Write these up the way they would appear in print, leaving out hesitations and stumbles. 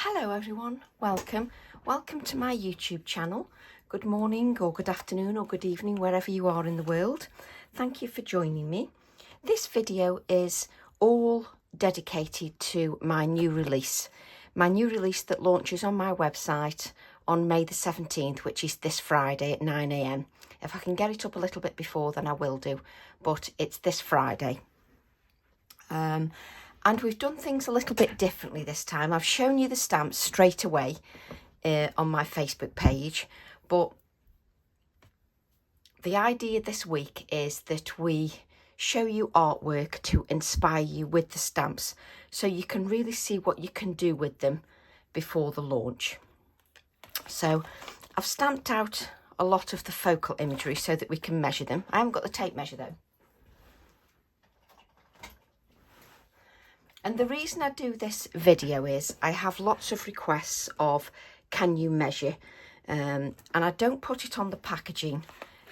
Hello everyone, welcome to my YouTube channel. Good morning or good afternoon or good evening wherever you are in the world. Thank you for joining me. This video is all dedicated to my new release that launches on my website on May the 17th, which is this Friday at 9 AM. If I can get it up a little bit before, then I will do, but it's this Friday. And we've done things a little bit differently this time. I've shown you the stamps straight away on my Facebook page, but the idea this week is that we show you artwork to inspire you with the stamps so you can really see what you can do with them before the launch. So I've stamped out a lot of the focal imagery so that we can measure them. I haven't got the tape measure though. And the reason I do this video is I have lots of requests of can you measure, and I don't put it on the packaging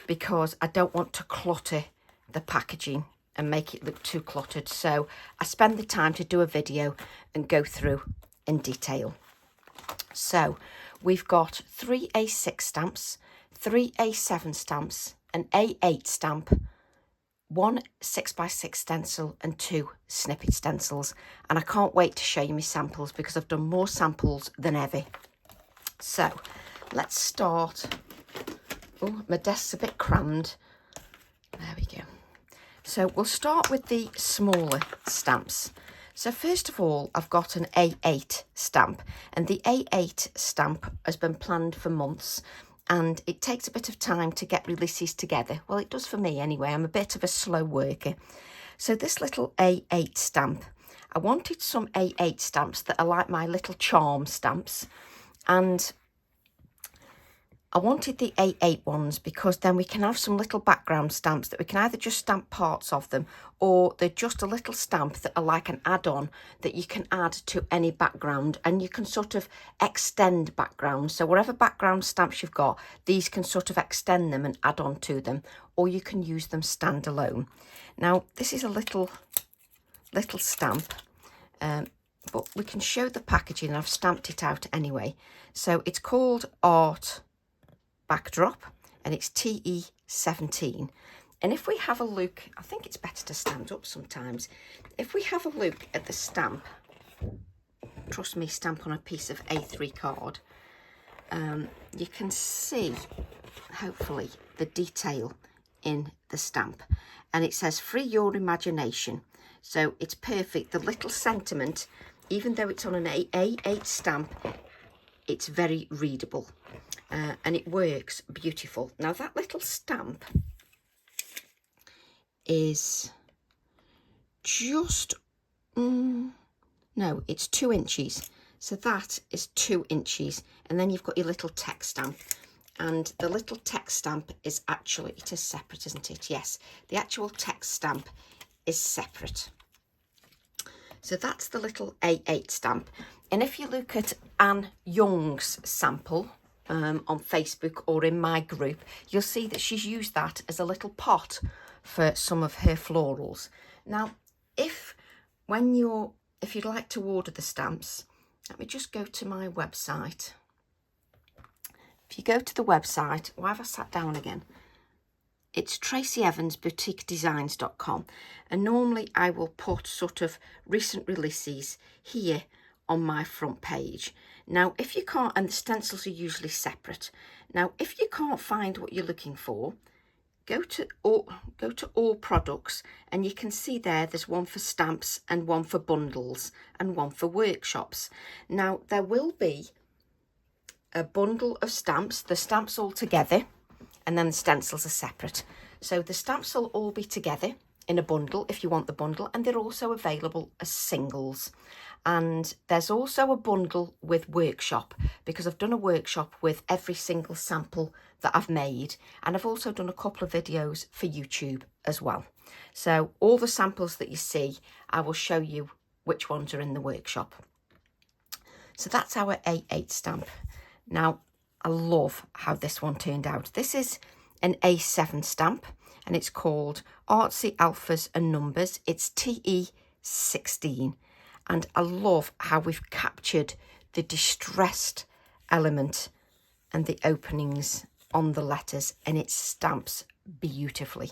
because I don't want to clutter the packaging and make it look too cluttered. So I spend the time to do a video and go through in detail. So we've got 3 A6 stamps, 3 A7 stamps, an A8 stamp, 1 6x6 stencil and 2 Snippet stencils, and I can't wait to show you my samples because I've done more samples than ever. So let's start. Oh, my desk's a bit crammed. There we go. So we'll start with the smaller stamps. So first of all, I've got an A8 stamp, and the A8 stamp has been planned for months. And it takes a bit of time to get releases together. Well, it does for me anyway. I'm a bit of a slow worker. So this little A8 stamp, I wanted some A8 stamps that are like my little charm stamps. And I wanted the A8 ones because then we can have some little background stamps that we can either just stamp parts of them, or they're just a little stamp that are like an add-on that you can add to any background, and you can sort of extend backgrounds. So whatever background stamps you've got, these can sort of extend them and add on to them, or you can use them standalone. Now this is a little stamp, but we can show the packaging. I've stamped it out anyway. So it's called Art Backdrop, and it's TE17. And if we have a look, I think it's better to stand up sometimes. If we have a look at the stamp, trust me, stamp on a piece of A3 card, you can see, hopefully, the detail in the stamp. And it says, free your imagination. So it's perfect. The little sentiment, even though it's on an A8 stamp, it's very readable. And it works beautiful. Now that little stamp is just, no, it's 2 inches. So that is 2 inches. And then you've got your little text stamp. And the little text stamp is actually, it is separate, isn't it? Yes, the actual text stamp is separate. So that's the little A8 stamp. And if you look at Anne Young's sample, on Facebook or in my group, you'll see that she's used that as a little pot for some of her florals. Now, if you'd like to order the stamps, let me just go to my website. If you go to the website, why have I sat down again? It's tracyevansboutiquedesigns.com, and normally I will put sort of recent releases here on my front page. Now, if you can't, and the stencils are usually separate. Now, if you can't find what you're looking for, go to all products, and you can see there's one for stamps and one for bundles and one for workshops. Now, there will be a bundle of stamps, the stamps all together, and then the stencils are separate. So the stamps will all be together in a bundle if you want the bundle, and they're also available as singles. And there's also a bundle with workshop, because I've done a workshop with every single sample that I've made, and I've also done a couple of videos for YouTube as well. So all the samples that you see, I will show you which ones are in the workshop. So that's our A8 stamp. Now, I love how this one turned out. This is an A7 stamp, and it's called Artsy Alphas and Numbers. It's TE16. And I love how we've captured the distressed element and the openings on the letters, and it stamps beautifully.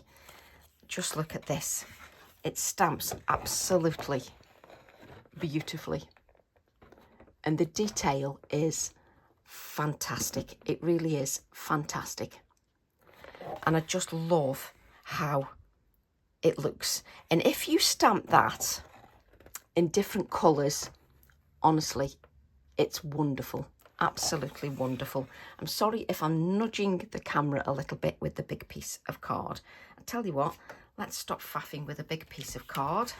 Just look at this. It stamps absolutely beautifully. And the detail is fantastic. It really is fantastic. And I just love how it looks. And if you stamp that in different colours, honestly, it's wonderful. Absolutely wonderful. I'm sorry if I'm nudging the camera a little bit with the big piece of card. I tell you what, let's stop faffing with a big piece of card.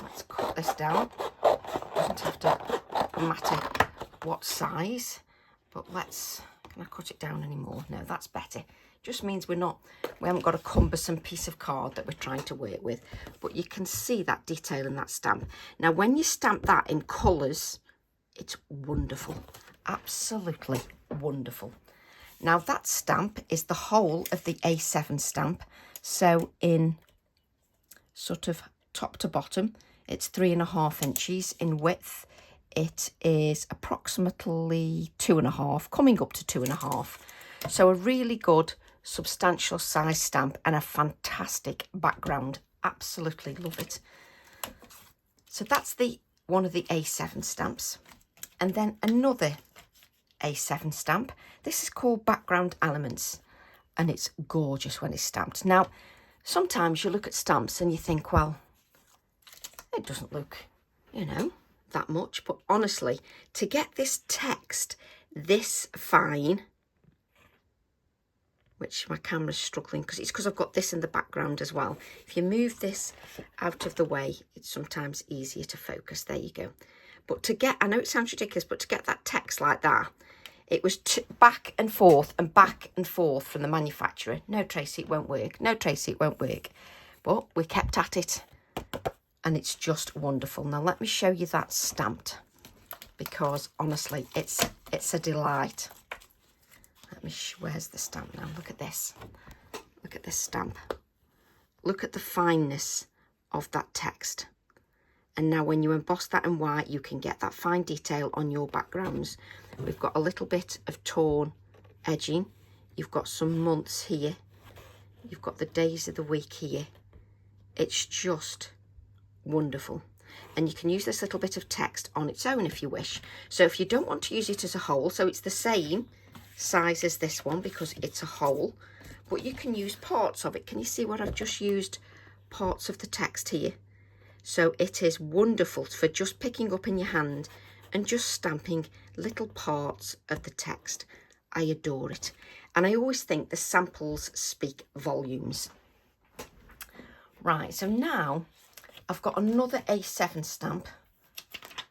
Let's cut this down. Doesn't have to matter what size, but let's, can I cut it down anymore? No, that's better. Just means we haven't got a cumbersome piece of card that we're trying to work with, but you can see that detail in that stamp. Now, when you stamp that in colours, it's wonderful, absolutely wonderful. Now, that stamp is the whole of the A7 stamp, so in sort of top to bottom, it's 3.5 inches in width. It is approximately 2.5, coming up to 2.5. So a really good, substantial size stamp and a fantastic background. Absolutely love it. So that's one of the A7 stamps. And then another A7 stamp. This is called Background Elements, and it's gorgeous when it's stamped. Now, sometimes you look at stamps and you think, well, it doesn't look, that much. But honestly, to get this text this fine, which my camera's struggling because I've got this in the background as well. If you move this out of the way, it's sometimes easier to focus. There you go. But to get, I know it sounds ridiculous, but to get that text like that, it was back and forth from the manufacturer. No, Tracy, it won't work. No, Tracy, it won't work. But we kept at it, and it's just wonderful. Now, let me show you that stamped, because honestly, it's a delight. Where's the stamp now? Look at this. Look at this stamp. Look at the fineness of that text. And now when you emboss that in white, you can get that fine detail on your backgrounds. We've got a little bit of torn edging. You've got some months here. You've got the days of the week here. It's just wonderful. And you can use this little bit of text on its own if you wish. So if you don't want to use it as a whole, so it's the same size as this one because it's a whole, but you can use parts of it. Can you see what I've just used? Parts of the text here. So it is wonderful for just picking up in your hand and just stamping little parts of the text. I adore it. And I always think the samples speak volumes. Right, so now I've got another A7 stamp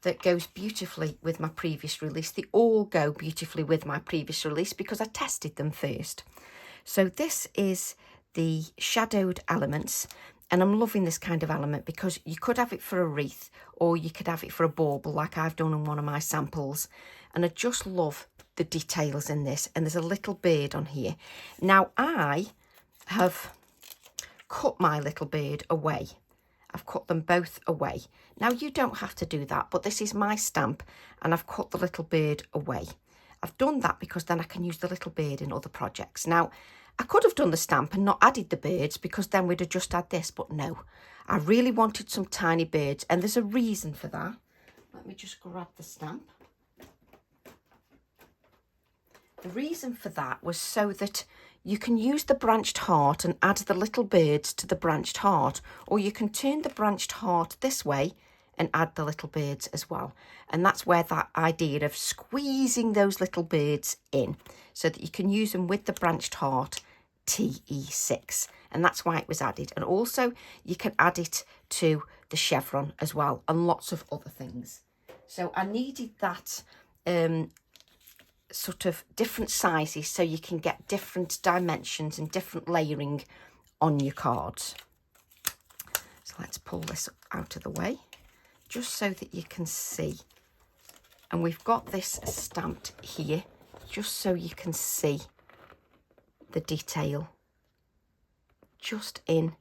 that goes beautifully with my previous release. They all go beautifully with my previous release because I tested them first. So this is the shadowed elements, and I'm loving this kind of element because you could have it for a wreath or you could have it for a bauble like I've done in one of my samples. And I just love the details in this, and there's a little bird on here. Now I have cut my little bird away. I've cut them both away. Now, you don't have to do that, but this is my stamp and I've cut the little bird away. I've done that because then I can use the little bird in other projects. Now, I could have done the stamp and not added the birds because then we'd have just had this, but no. I really wanted some tiny birds, and there's a reason for that. Let me just grab the stamp. The reason for that was so that you can use the branched heart and add the little birds to the branched heart, or you can turn the branched heart this way and add the little birds as well. And that's where that idea of squeezing those little birds in so that you can use them with the branched heart TE6, and that's why it was added. And also you can add it to the chevron as well and lots of other things. So I needed that sort of different sizes so you can get different dimensions and different layering on your cards. So let's pull this out of the way just so that you can see. And we've got this stamped here just so you can see the detail just in.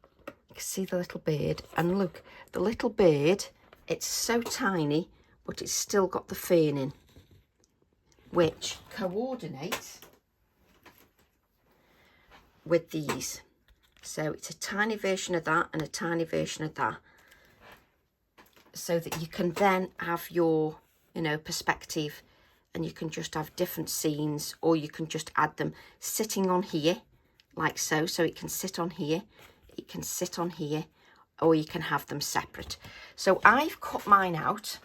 You can see the little bird, and look, the little bird, it's so tiny, but it's still got the fern in, which coordinates with these. So it's a tiny version of that and a tiny version of that, so that you can then have your, you know, perspective, and you can just have different scenes, or you can just add them sitting on here like so. So it can sit on here, it can sit on here, or you can have them separate. So I've cut mine out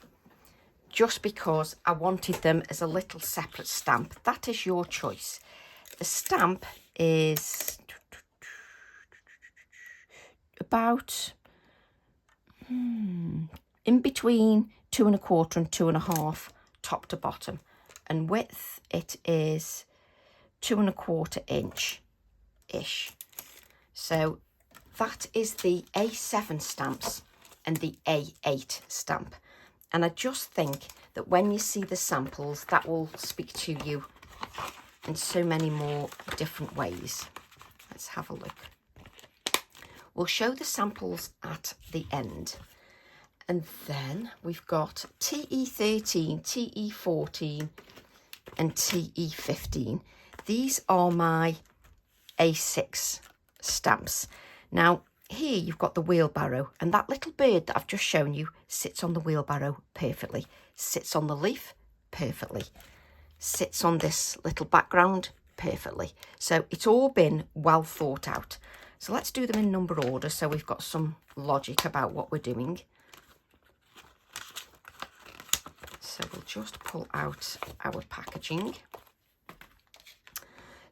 just because I wanted them as a little separate stamp. That is your choice. The stamp is about in between 2 1/4 and 2 1/2 top to bottom, and width it is 2 1/4 inch ish. So that is the A7 stamps and the A8 stamp, and I just think that when you see the samples, that will speak to you in so many more different ways. Let's have a look. We'll show the samples at the end. And then we've got TE13, TE14 and TE15. These are my A6 stamps. Now here you've got the wheelbarrow, and that little bird that I've just shown you sits on the wheelbarrow perfectly, sits on the leaf perfectly, sits on this little background perfectly. So it's all been well thought out. So let's do them in number order, so we've got some logic about what we're doing. So we'll just pull out our packaging.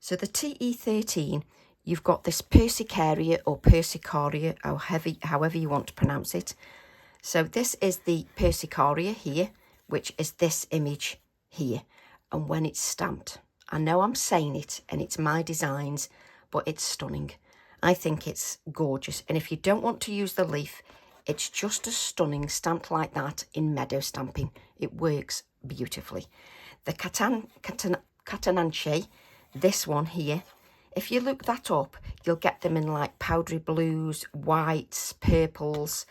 So the TE13, you've got this Persicaria or Persicaria, or however you want to pronounce it. So this is the Persicaria here, which is this image here. And when it's stamped, I know I'm saying it and it's my designs, but it's stunning. I think it's gorgeous. And if you don't want to use the leaf, it's just as stunning stamped like that in meadow stamping. It works beautifully. The Catananche, this one here, if you look that up, you'll get them in like powdery blues, whites, purples.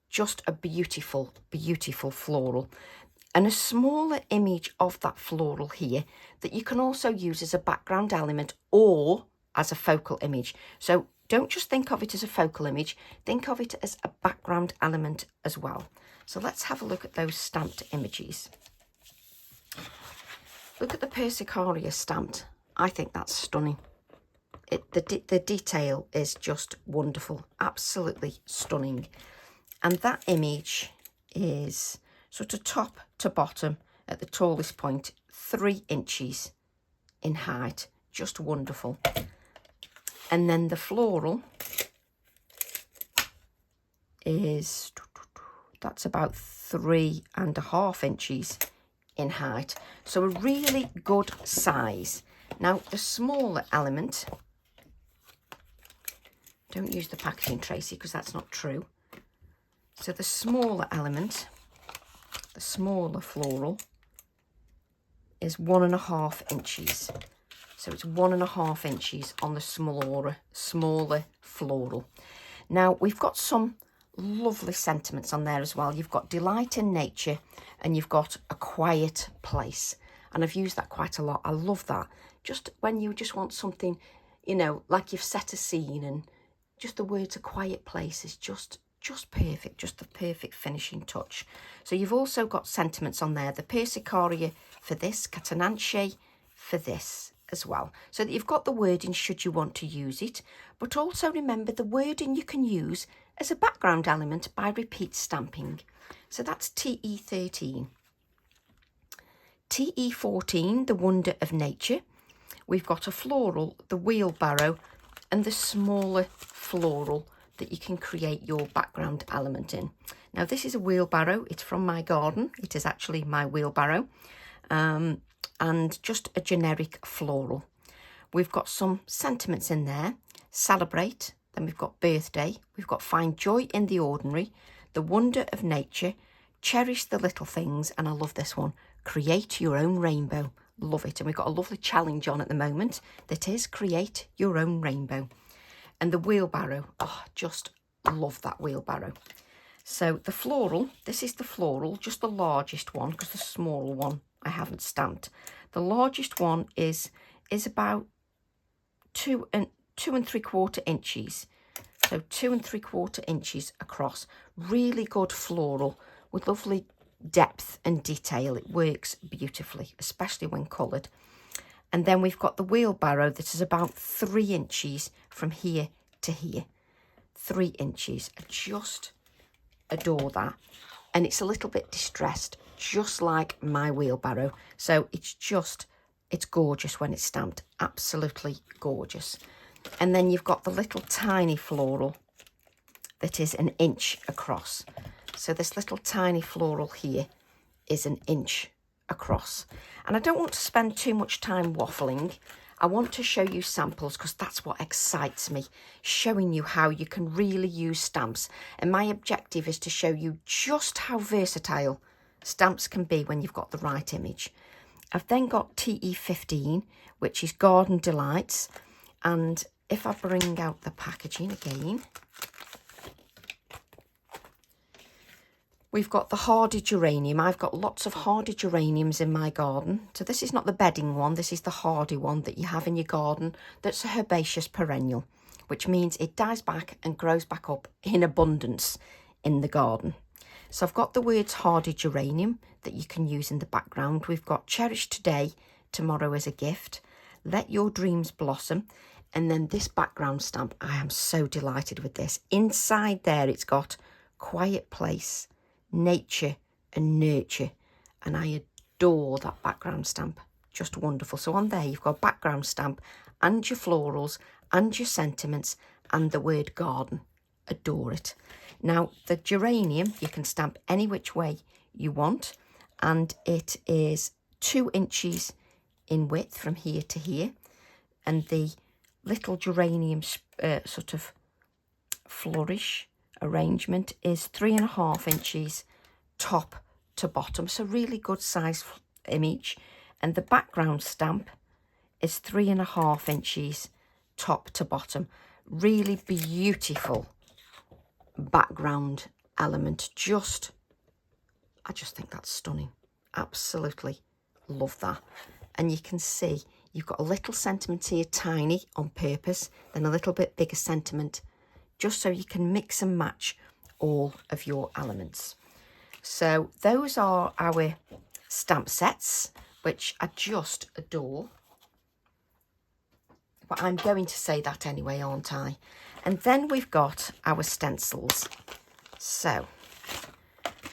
Just a beautiful, beautiful floral. And a smaller image of that floral here that you can also use as a background element or as a focal image. So don't just think of it as a focal image, think of it as a background element as well. So let's have a look at those stamped images. Look at the Persicaria stamped. I think that's stunning. The detail is just wonderful, absolutely stunning. And that image is sort of top to bottom at the tallest point, 3 inches in height, just wonderful. And then the floral is, that's about 3.5 inches in height. So a really good size. Now the smaller element, don't use the packaging, Tracy, because that's not true. So the smaller element, the smaller floral, is 1.5 inches. So it's 1.5 inches on the smaller floral. Now we've got some lovely sentiments on there as well. You've got delight in nature and you've got a quiet place. And I've used that quite a lot. I love that. Just when you just want something, you know, like you've set a scene, and just the words a quiet place is just perfect, just the perfect finishing touch. So you've also got sentiments on there, the Persicaria for this, Catananche for this as well, so that you've got the wording should you want to use it, but also remember the wording you can use as a background element by repeat stamping. So that's TE13. TE14, the Wonder of Nature. We've got a floral, the wheelbarrow, and the smaller floral that you can create your background element in. Now this is a wheelbarrow, it's from my garden, it is actually my wheelbarrow, and just a generic floral. We've got some sentiments in there, celebrate, then we've got birthday, we've got find joy in the ordinary, the wonder of nature, cherish the little things, and I love this one, create your own rainbow. Love it. And we've got a lovely challenge on at the moment that is create your own rainbow. And the wheelbarrow, oh, just love that wheelbarrow. So the floral, this is the floral, just the largest one, because the smaller one I haven't stamped. The largest one is about 2 3/4 inches. So 2 3/4 inches across. Really good floral with lovely depth and detail. It works beautifully, especially when coloured. And then we've got the wheelbarrow that is about 3 inches from here to here. 3 inches. I just adore that. And it's a little bit distressed, just like my wheelbarrow. So it's gorgeous when it's stamped. Absolutely gorgeous. And then you've got the little tiny floral that is 1 inch across. So this little tiny floral here is 1 inch across. And I don't want to spend too much time waffling. I want to show you samples because that's what excites me, showing you how you can really use stamps. And my objective is to show you just how versatile stamps can be when you've got the right image. I've then got TE15, which is Garden Delights. And if I bring out the packaging again, we've got the hardy geranium. I've got lots of hardy geraniums in my garden. So this is not the bedding one. This is the hardy one that you have in your garden that's a herbaceous perennial, which means it dies back and grows back up in abundance in the garden. So I've got the words hardy geranium that you can use in the background. We've got cherish today, tomorrow as a gift, let your dreams blossom. And then this background stamp, I am so delighted with this. Inside there, it's got quiet place, nature and nurture, and I adore that background stamp. Just wonderful. So on there you've got a background stamp and your florals and your sentiments and the word garden. Adore it. Now the geranium you can stamp any which way you want, and it is 2 inches in width from here to here, and the little geranium sort of flourish arrangement is 3.5 inches top to bottom. So really good size image. And the background stamp is 3.5 inches top to bottom. Really beautiful background element. I just think that's stunning. Absolutely love that. And you can see you've got a little sentiment here, tiny on purpose, then a little bit bigger sentiment, just so you can mix and match all of your elements. So those are our stamp sets, which I just adore. But I'm going to say that anyway, aren't I? And then we've got our stencils. So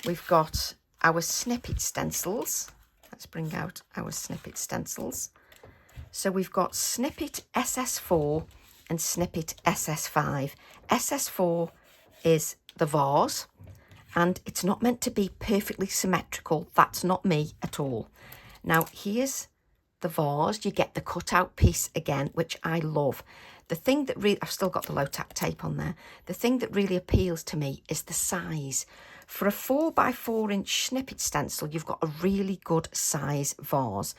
we've got our Snippet stencils. Let's bring out our Snippet stencils. So we've got Snippet SS4 and Snippet SS5. SS4 is the vase, and it's not meant to be perfectly symmetrical. That's not me at all. Now here's the vase. You get the cutout piece again, which I love. The thing that really, I've still got the low tack tape on there. The thing that really appeals to me is the size. For a 4x4 inch Snippet stencil, you've got a really good size vase.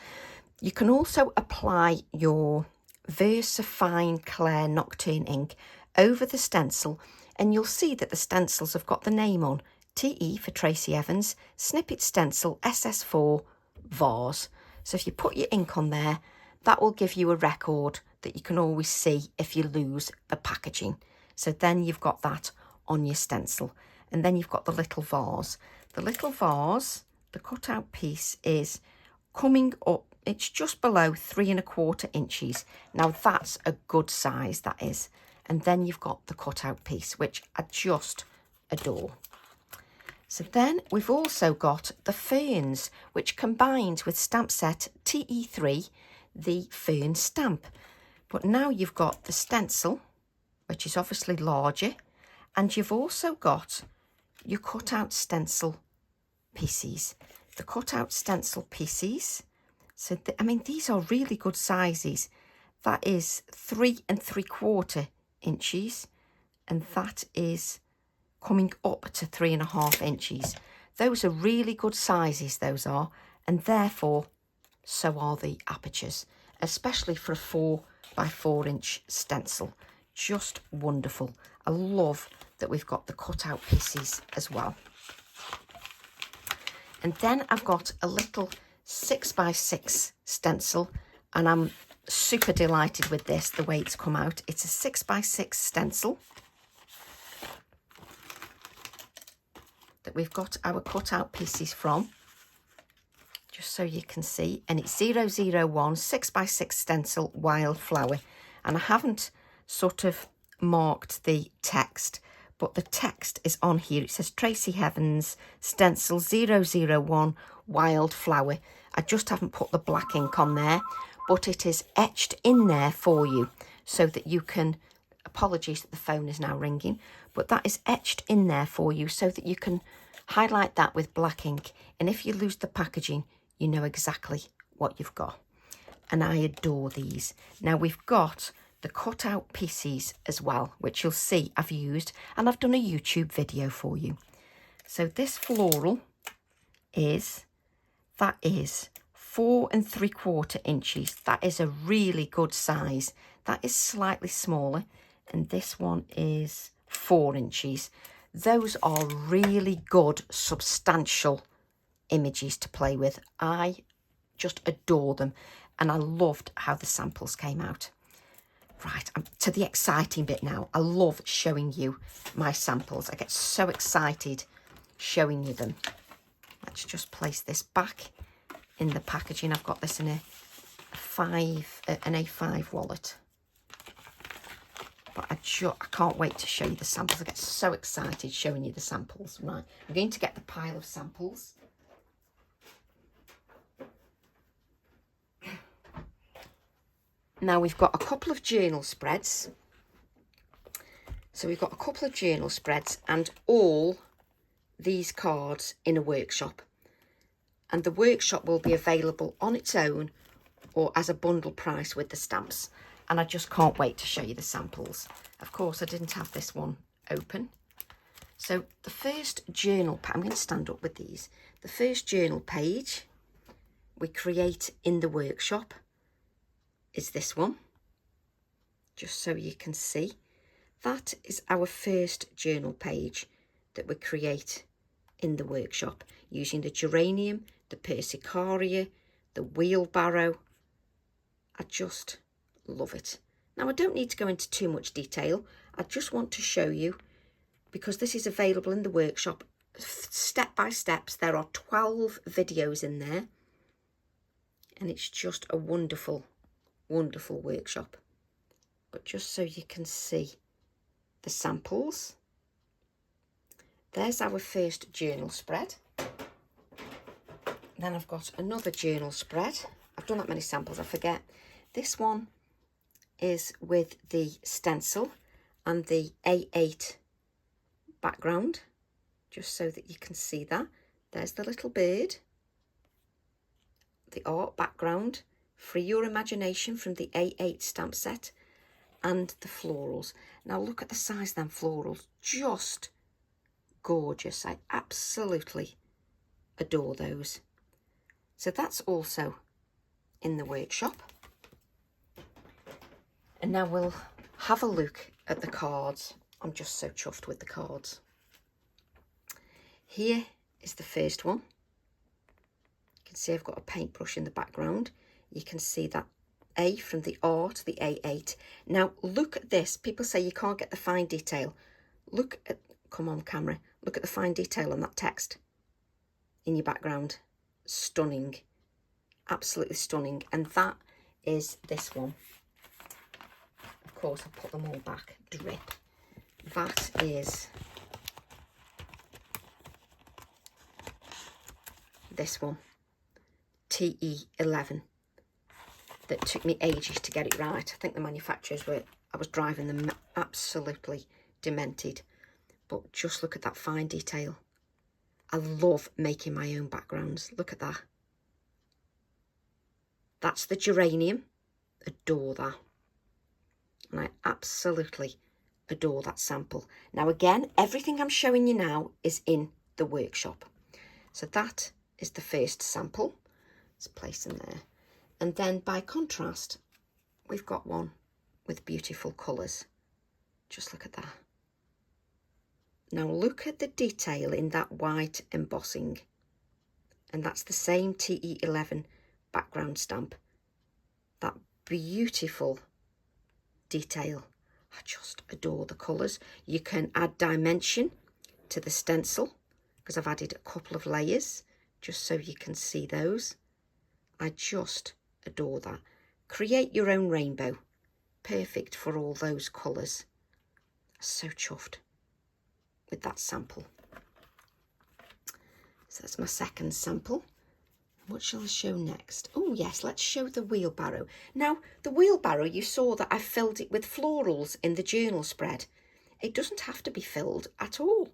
You can also apply your VersaFine Clair Nocturne ink over the stencil, and you'll see that the stencils have got the name on. TE for Tracy Evans, Snippet Stencil SS4 Vase. So if you put your ink on there, that will give you a record that you can always see if you lose the packaging. So then you've got that on your stencil. And then you've got the little vase. The little vase, the cutout piece is coming up. It's just below 3.25 inches. Now that's a good size, that is. And then you've got the cutout piece, which I just adore. So then we've also got the ferns, which combines with stamp set TE3, the fern stamp. But now you've got the stencil, which is obviously larger, and you've also got your cutout stencil pieces. The cutout stencil pieces, so I mean, these are really good sizes. That is 3 3/4 inches, and that is coming up to 3.5 inches. Those are really good sizes, those are, and therefore so are the apertures, especially for a 4x4 inch stencil. Just wonderful. I love that we've got the cut out pieces as well. And then I've got a little 6x6 stencil, and I'm super delighted with this, the way it's come out. It's a 6x6 stencil that we've got our cut out pieces from, just so you can see. And it's 001 6x6 stencil wildflower. And I haven't sort of marked the text, but the text is on here. It says Tracy Heavens stencil 001 wildflower. I just haven't put the black ink on there, but it is etched in there for you so that you can, apologies that the phone is now ringing, but that is etched in there for you so that you can highlight that with black ink. And if you lose the packaging, you know exactly what you've got. And I adore these. Now we've got the cut out pieces as well, which you'll see I've used, and I've done a YouTube video for you. So this floral is 4 3/4 inches. That is a really good size. That is slightly smaller, and this one is 4 inches. Those are really good, substantial images to play with. I just adore them, and I loved how the samples came out. Right, I'm to the exciting bit now. I love showing you my samples. I get so excited showing you them. Let's just place this back in the packaging. I've got this in an A5 wallet. But I can't wait to show you the samples. I get so excited showing you the samples. Right, I'm going to get the pile of samples. Now we've got a couple of journal spreads. So we've got a couple of journal spreads and all these cards in a workshop. And the workshop will be available on its own or as a bundle price with the stamps. And I just can't wait to show you the samples. Of course, I didn't have this one open. So the first journal, I'm going to stand up with these. The first journal page we create in the workshop is this one, just so you can see. That is our first journal page that we create in the workshop using the geranium, the persicaria, the wheelbarrow. I just love it. Now I don't need to go into too much detail. I just want to show you, because this is available in the workshop step by steps. There are 12 videos in there, and it's just a wonderful workshop. But just so you can see the samples, there's our first journal spread. Then I've got another journal spread. I've done that many samples, I forget. This one is with the stencil and the A8 background, just so that you can see that. There's the little bird, the art background. Free your imagination from the A8 stamp set, and the florals. Now look at the size of them florals, just gorgeous. I absolutely adore those. So that's also in the workshop. And now we'll have a look at the cards. I'm just so chuffed with the cards. Here is the first one. You can see I've got a paintbrush in the background. You can see that A from the R to the A8. Now look at this. People say you can't get the fine detail. Look at, come on camera, look at the fine detail on that text in your background. Stunning, absolutely stunning. And that is this one. Of course, I'll put them all back. Drip. That is this one, TE11. That took me ages to get it right. I think the manufacturers I was driving them absolutely demented. But just look at that fine detail. I love making my own backgrounds. Look at that. That's the geranium. Adore that. And I absolutely adore that sample. Now again, everything I'm showing you now is in the workshop. So that is the first sample. Let's place them there. And then by contrast, we've got one with beautiful colours. Just look at that. Now look at the detail in that white embossing. And that's the same TE11 background stamp. That beautiful detail. I just adore the colours. You can add dimension to the stencil because I've added a couple of layers just so you can see those. I just adore that. Create your own rainbow. Perfect for all those colours. So chuffed with that sample. So that's my second sample. What shall I show next? Oh yes, let's show the wheelbarrow. Now the wheelbarrow, you saw that I filled it with florals in the journal spread. It doesn't have to be filled at all.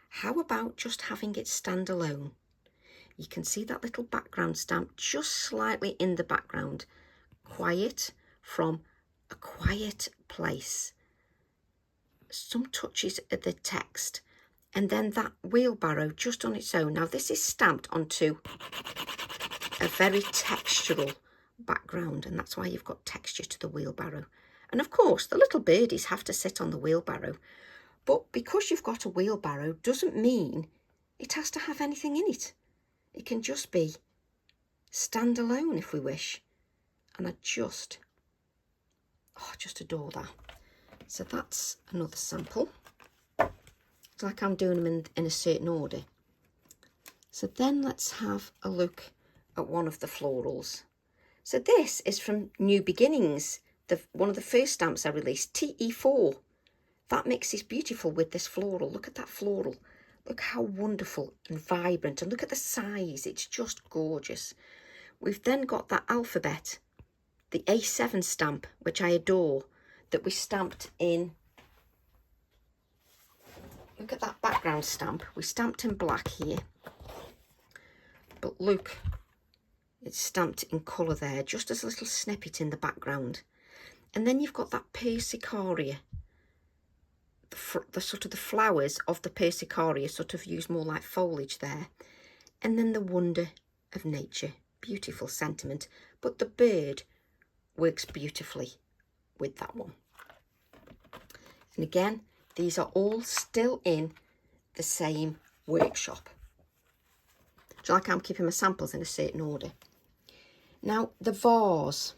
How about just having it stand alone? You can see that little background stamp just slightly in the background. Quiet from a quiet place. Some touches of the text. And then that wheelbarrow just on its own. Now this is stamped onto a very textural background, and that's why you've got texture to the wheelbarrow. And of course the little birdies have to sit on the wheelbarrow, but because you've got a wheelbarrow doesn't mean it has to have anything in it. It can just be standalone if we wish. And I just adore that. So that's another sample. It's like I'm doing them in a certain order. So then let's have a look at one of the florals. So this is from New Beginnings, one of the first stamps I released, TE4. That mixes beautiful with this floral. Look at that floral. Look how wonderful and vibrant, and look at the size. It's just gorgeous. We've then got that alphabet, the A7 stamp, which I adore, that we stamped in. Look at that background stamp. We stamped in black here. But look, it's stamped in colour there, just as a little snippet in the background. And then you've got that persicaria. The sort of the flowers of the persicaria sort of use more like foliage there. And then the wonder of nature. Beautiful sentiment. But the bird works beautifully with that one. And again, these are all still in the same workshop. So like I'm keeping my samples in a certain order. Now the vase.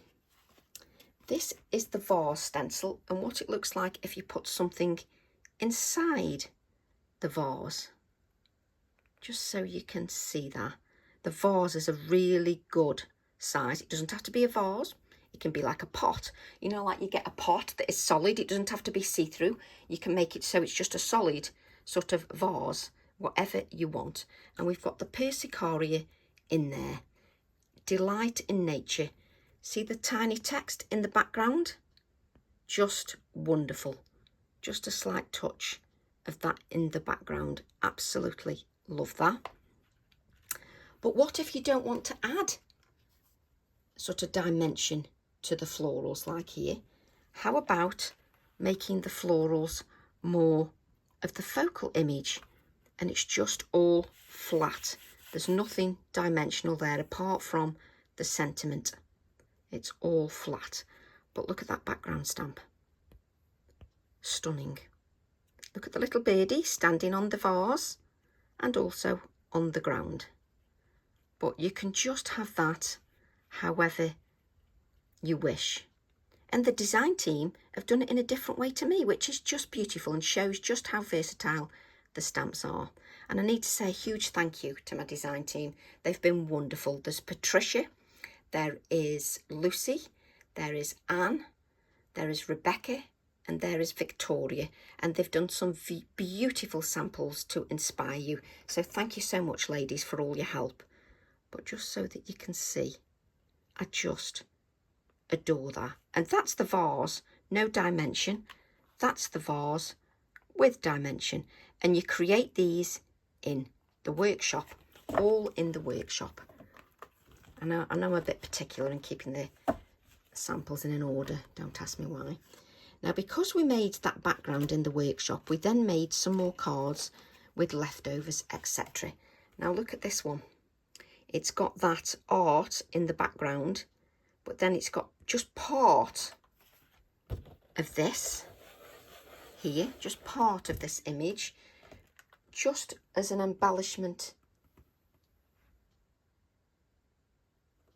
This is the vase stencil, and what it looks like if you put something inside the vase. Just so you can see that. The vase is a really good size. It doesn't have to be a vase. It can be like a pot. You know, like you get a pot that is solid. It doesn't have to be see-through. You can make it so it's just a solid sort of vase, whatever you want. And we've got the persicaria in there. Delight in nature. See the tiny text in the background? Just wonderful. Just a slight touch of that in the background. Absolutely love that. But what if you don't want to add sort of dimension to the florals like here? How about making the florals more of the focal image, and it's just all flat? There's nothing dimensional there apart from the sentiment. It's all flat. But look at that background stamp. Stunning. Look at the little birdie standing on the vase and also on the ground. But you can just have that however you wish. And the design team have done it in a different way to me, which is just beautiful and shows just how versatile the stamps are. And I need to say a huge thank you to my design team. They've been wonderful. There's Patricia, there is Lucy, there is Anne, there is Rebecca, and there is Victoria. And they've done some beautiful samples to inspire you. So thank you so much, ladies, for all your help. But just so that you can see, I just adore that. And that's the vase, no dimension. That's the vase with dimension. And you create these in the workshop, all in the workshop. I know I'm a bit particular in keeping the samples in an order, don't ask me why. Now, because we made that background in the workshop, we then made some more cards with leftovers, etc. Now look at this one. It's got that art in the background, but then it's got just part of this here, just part of this image just as an embellishment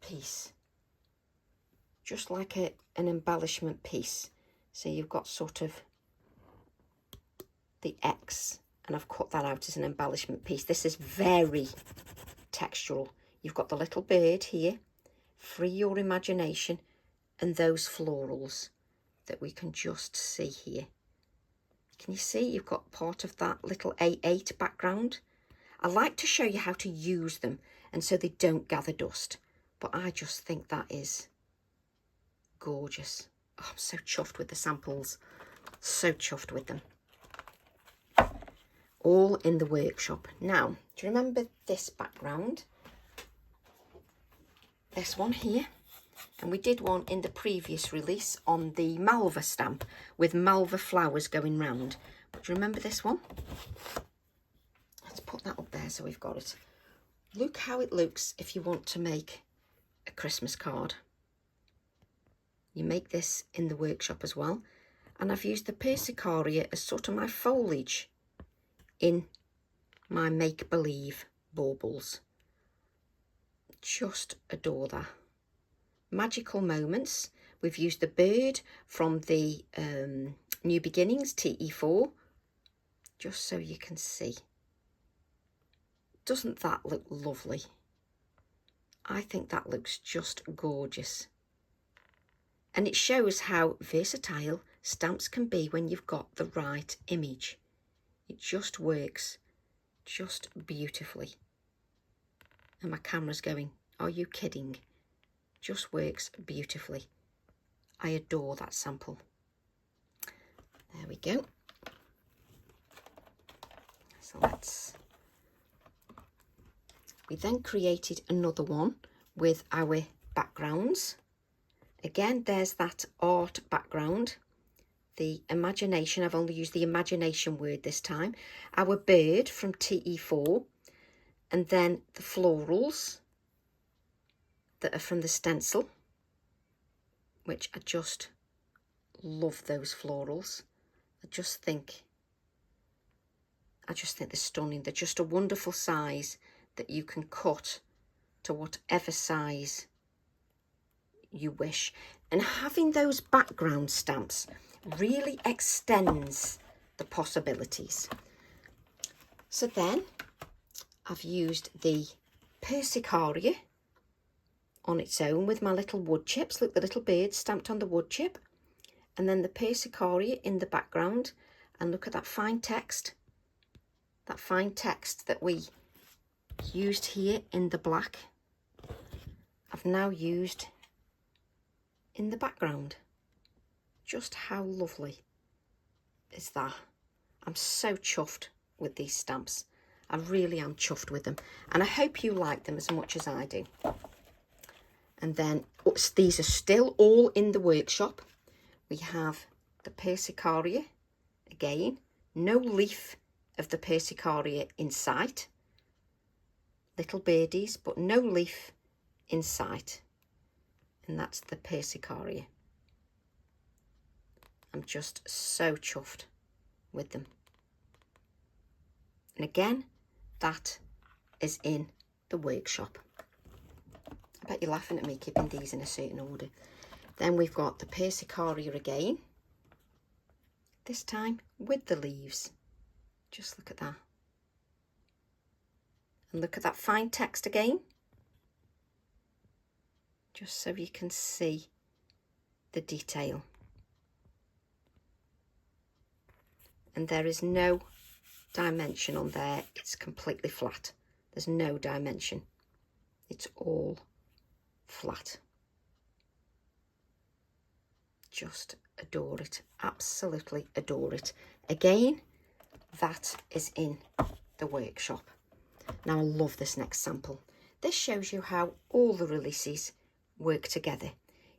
piece, just like an embellishment piece. So you've got sort of the X, and I've cut that out as an embellishment piece. This is very textural. You've got the little bird here, free your imagination, and those florals that we can just see here. Can you see you've got part of that little A8 background? I like to show you how to use them and so they don't gather dust, but I just think that is gorgeous. Oh, I'm so chuffed with the samples, so chuffed with them. All in the workshop. Now, do you remember this background? This one here. And we did one in the previous release on the Malva stamp with Malva flowers going round. But do you remember this one? Let's put that up there so we've got it. Look how it looks if you want to make a Christmas card. You make this in the workshop as well. And I've used the Persicaria as sort of my foliage in my make-believe baubles. Just adore that. Magical moments. We've used the bird from the New Beginnings TE4, just so you can see. Doesn't that look lovely? I think that looks just gorgeous. And it shows how versatile stamps can be when you've got the right image. It just works just beautifully. And my camera's going, are you kidding? Just works beautifully. I adore that sample. There we go. So we then created another one with our backgrounds. Again, there's that art background. The imagination, I've only used the imagination word this time. Our bird from TE4. And then the florals that are from the stencil, which I just love those florals. I just think they're stunning. They're just a wonderful size that you can cut to whatever size you wish. And having those background stamps really extends the possibilities. So then I've used the Persicaria on its own with my little wood chips. Look, the little bird stamped on the wood chip. And then the Persicaria in the background. And look at that fine text. That fine text that we used here in the black. I've now used in the background. Just how lovely is that? I'm so chuffed with these stamps. I really am chuffed with them. And I hope you like them as much as I do. And then these are still all in the workshop. We have the Persicaria again. No leaf of the Persicaria in sight. Little birdies, but no leaf in sight. And that's the Persicaria. I'm just so chuffed with them. And again, that is in the workshop. I bet you're laughing at me keeping these in a certain order. Then we've got the Persicaria again. This time with the leaves. Just look at that. And look at that fine text again. Just so you can see the detail. And there is no dimension on there. It's completely flat. There's no dimension. It's all flat. Just adore it. Absolutely adore it. Again, that is in the workshop. Now I love this next sample. This shows you how all the releases work together.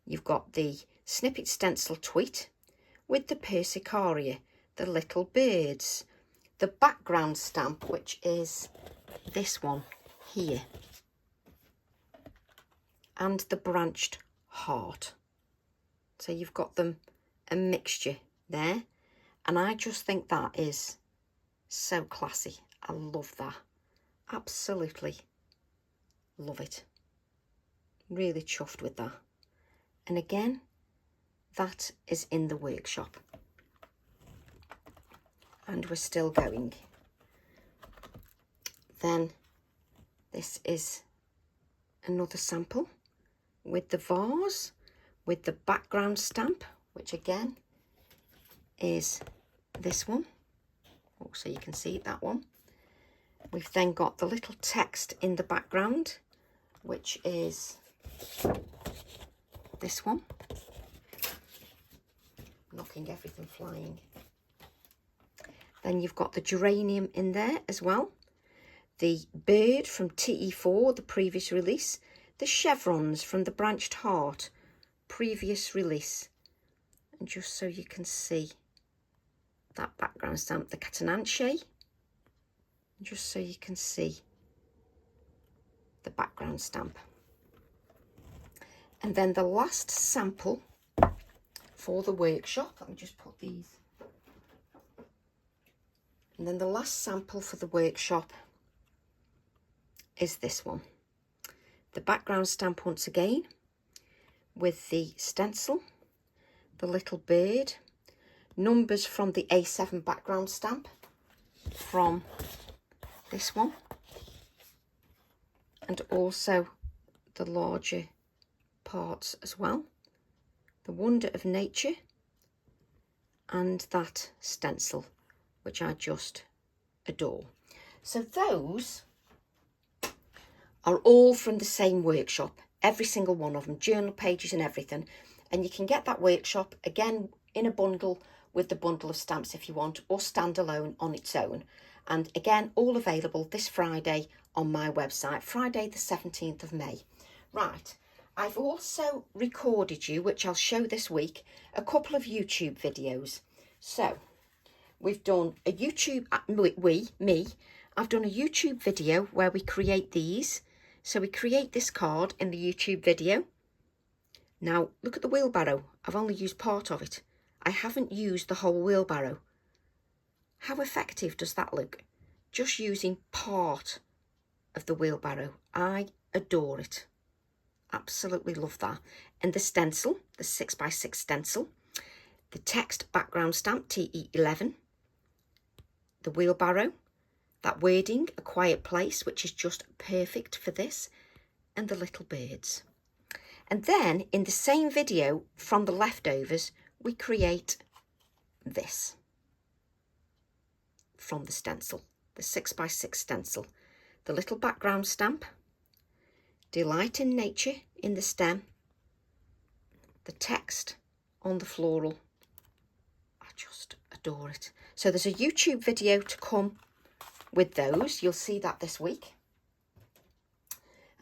You've got the Snippet stencil tweet with the Persicaria, the little birds, the background stamp, which is this one here, and the branched heart. So you've got them a mixture there, and I just think that is so classy. I love that. Absolutely love it. Really chuffed with that. And again, that is in the workshop. And we're still going. Then this is another sample with the vase, with the background stamp, which again is this one. Oh, so you can see that one. We've then got the little text in the background, which is this one. Knocking everything flying. Then you've got the geranium in there as well. The bird from TE4, the previous release. The chevrons from the branched heart, previous release. And just so you can see that background stamp, the catenacci. Just so you can see the background stamp. And then the last sample for the workshop, let me just put these. And then the last sample for the workshop is this one. The background stamp once again, with the stencil, the little bird, numbers from the A7 background stamp, from this one, and also the larger parts as well. The Wonder of Nature, and that stencil, which I just adore. So those are all from the same workshop, every single one of them, journal pages and everything. And you can get that workshop again in a bundle with the bundle of stamps if you want, or standalone on its own. And again, all available this Friday on my website, Friday the 17th of May. Right, I've also recorded you, which I'll show this week, a couple of YouTube videos. So we've done a YouTube, I've done a YouTube video where we create these. So we create this card in the YouTube video. Now, look at the wheelbarrow. I've only used part of it. I haven't used the whole wheelbarrow. How effective does that look? Just using part of the wheelbarrow. I adore it. Absolutely love that. And the stencil, the 6x6 stencil. The text background stamp, TE11. The wheelbarrow. That wording, A Quiet Place, which is just perfect for this, and the little birds. And then in the same video from the leftovers, we create this from the stencil, the 6x6 stencil. The little background stamp, Delight in Nature in the stem, the text on the floral. I just adore it. So there's a YouTube video to come with those. You'll see that this week.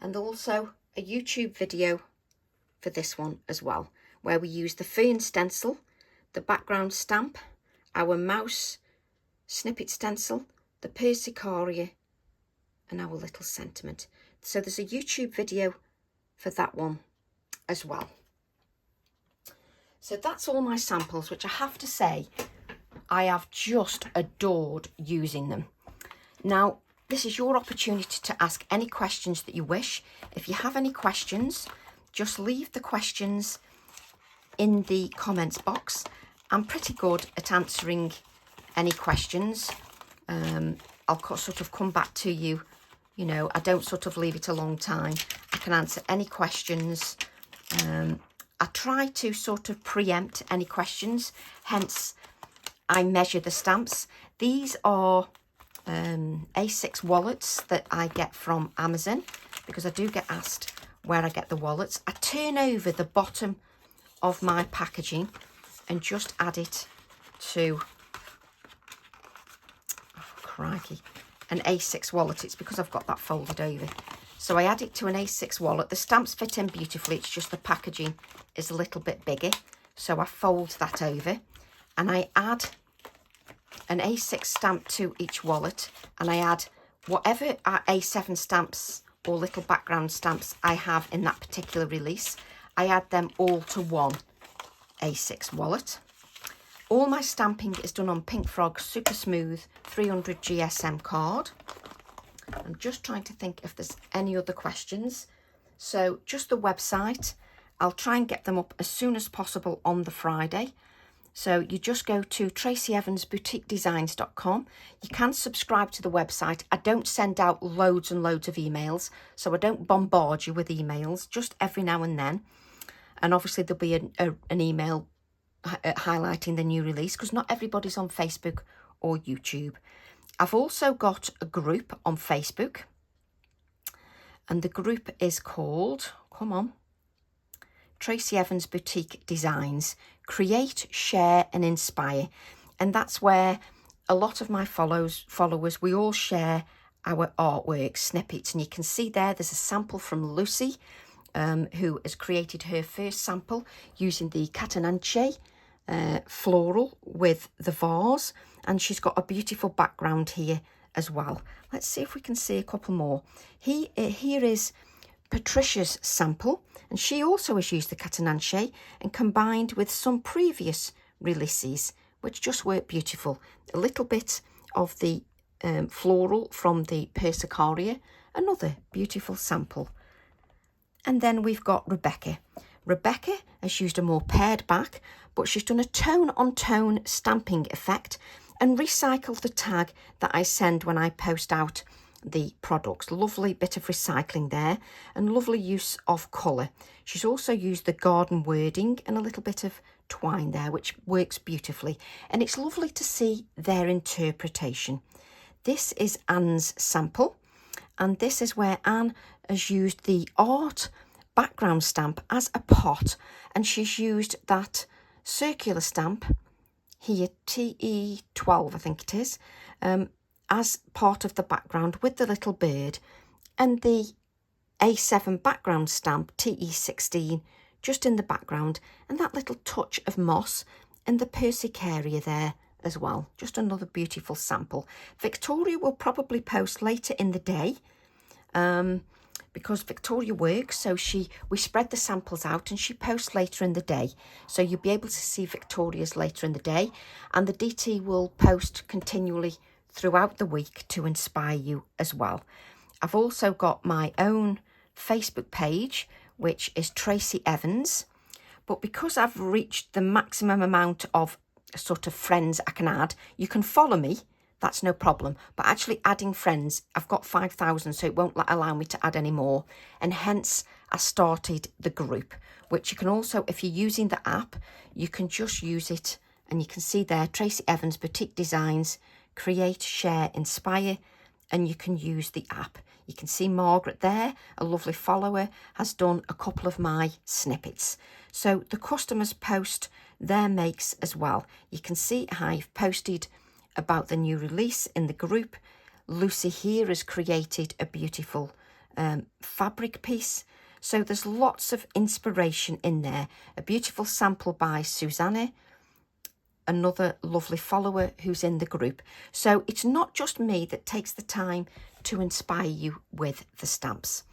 And also a YouTube video for this one as well, where we use the fern stencil, the background stamp, our mouse snippet stencil, the persicaria, and our little sentiment. So there's a YouTube video for that one as well. So that's all my samples, which I have to say, I have just adored using them. Now, this is your opportunity to ask any questions that you wish. If you have any questions, just leave the questions in the comments box. I'm pretty good at answering any questions. I'll sort of come back to you. You know, I don't sort of leave it a long time. I can answer any questions. I try to sort of preempt any questions. Hence, I measure the stamps. These are A6 wallets that I get from Amazon, because I do get asked where I get the wallets. I turn over the bottom of my packaging and just add it to, oh crikey, an A6 wallet. It's because I've got that folded over. So I add it to an A6 wallet. The stamps fit in beautifully. It's just the packaging is a little bit bigger. So I fold that over and I add an A6 stamp to each wallet, and I add whatever A7 stamps or little background stamps I have in that particular release. I add them all to one A6 wallet. All my stamping is done on Pink Frog Super Smooth 300 GSM card. I'm just trying to think if there's any other questions. So just the website. I'll try and get them up as soon as possible on the Friday. So you just go to tracyevansboutiquedesigns.com. You can subscribe to the website. I don't send out loads and loads of emails, so I don't bombard you with emails, just every now and then. And obviously there'll be an email highlighting the new release, because not everybody's on Facebook or YouTube. I've also got a group on Facebook, and the group is called, come on, Tracy Evans Boutique Designs. Create, share and inspire. And that's where a lot of my followers, we all share our artwork snippets. And you can see there's a sample from Lucy, who has created her first sample using the Catenaccio floral with the vase. And she's got a beautiful background here as well. Let's see if we can see a couple more. Here is Patricia's sample, and she also has used the Catenaccio and combined with some previous releases, which just work beautiful. A little bit of the floral from the Persicaria, another beautiful sample. And then we've got Rebecca. Rebecca has used a more pared back, but she's done a tone-on-tone stamping effect and recycled the tag that I send when I post out the products. Lovely bit of recycling there and lovely use of colour. She's also used the garden wording and a little bit of twine there, which works beautifully, and it's lovely to see their interpretation. This is Anne's sample, and this is where Anne has used the art background stamp as a pot, and she's used that circular stamp here, TE12 I think it is, as part of the background with the little bird, and the A7 background stamp TE16 just in the background, and that little touch of moss and the Persicaria there as well. Just another beautiful sample. Victoria will probably post later in the day, because Victoria works, so we spread the samples out and she posts later in the day. So you'll be able to see Victoria's later in the day, and the DT will post continually throughout the week to inspire you as well. I've also got my own Facebook page, which is Tracy Evans, but because I've reached the maximum amount of sort of friends I can add, you can follow me, that's no problem, but actually adding friends, I've got 5,000, so it won't allow me to add any more, and hence I started the group, which you can also, if you're using the app, you can just use it, and you can see there, Tracy Evans Boutique Designs, create, share, inspire, and you can use the app. You can see Margaret there, a lovely follower, has done a couple of my snippets. So the customers post their makes as well. You can see I've posted about the new release in the group. Lucy here has created a beautiful fabric piece. So there's lots of inspiration in there. A beautiful sample by Susanna, another lovely follower who's in the group. So it's not just me that takes the time to inspire you with the stamps.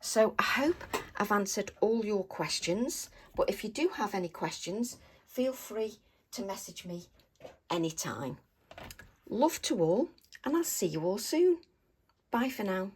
So I hope I've answered all your questions, but if you do have any questions, feel free to message me anytime. Love to all, and I'll see you all soon. Bye for now.